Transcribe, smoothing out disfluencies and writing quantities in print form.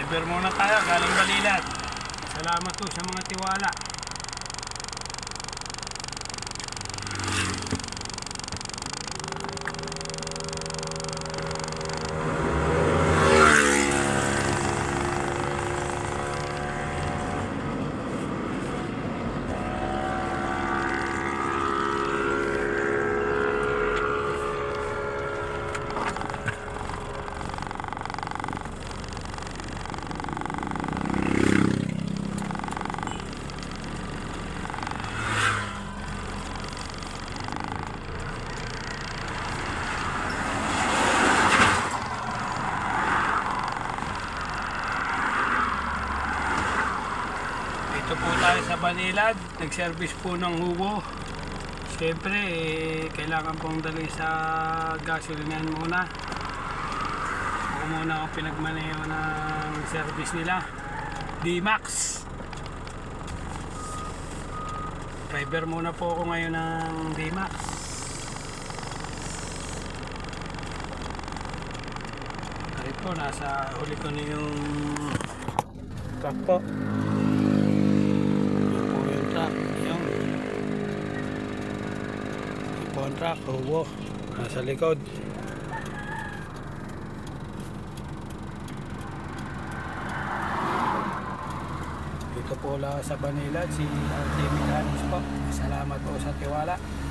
Driver muna tayo, galing Balilan. Salamat po sa mga tiwala. Ito po tayo sa Balilan, nag-service po ng Hugo. Siyempre, kailangan pong dali sa gasolinahan muna. Ako muna ang pinagmaneho ng service nila, D-Max. Driver muna po ako ngayon ng D-Max. Kahit po, nasa huli ko na yung truck po. Contract, Hugo, nasa likod. Dito po lang sa Balilan si RT Mechanics po. Salamat po sa tiwala.